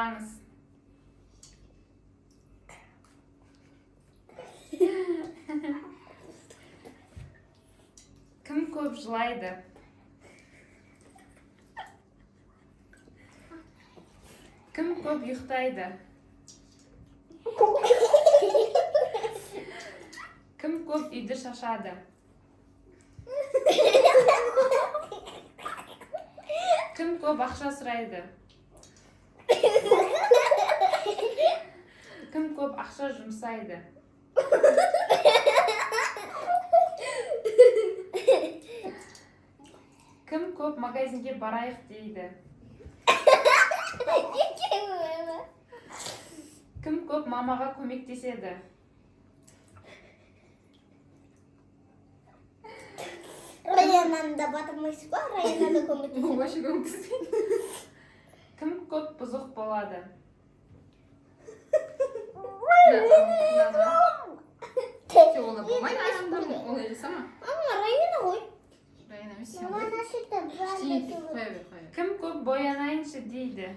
жылаңыз. Кім көп жылайды? Кім көп ұйықтайды? Кім көп үйді шашады? Кім көп ақша сұрайды? Кім көп ақша жұмсайды? Кім көп магазинге барайық дейді? Кім көп мамаға көмектеседі? Районанда батырмайсыз ба? Районада көмектеседі. Başı komşusu. Кім көп бұзық болады? Ona bulmayın ayağımdan mı? Onu yaşasama. Ama rayona koy. Dayanamaz. Mama nasıl da Şey, böyle koy. Кім көп боянайыншы дейді?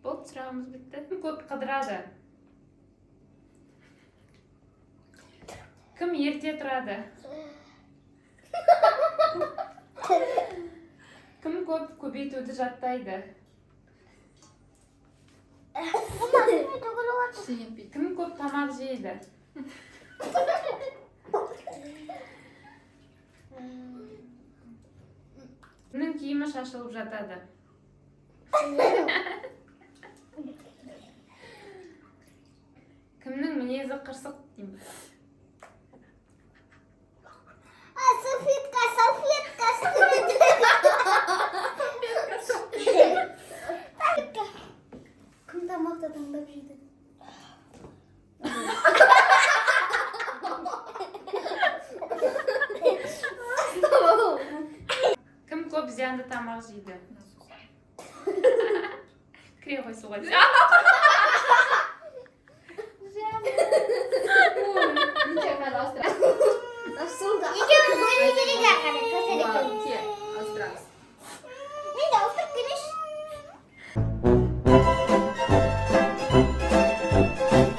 Болды, сұрағымыз бітті. Кім көп қыдырады? Кім ерте тұрады? Кім көп көбейтуді жаттайды? Ama ne dokunulur? Şey yapayım. Кім көп тамақ жейді? Кімнің киімі шашылып жатады? Кімнің мінезі қырсық деймін? Салфетка, салфетка, салфетка. Кім тамақты таңдап жейді? Кім көп зиянды тамақ жейді? Кіре ғой суға. Ничего, пожалуйста. Nasıl da? İki oyunu geri gel. Var,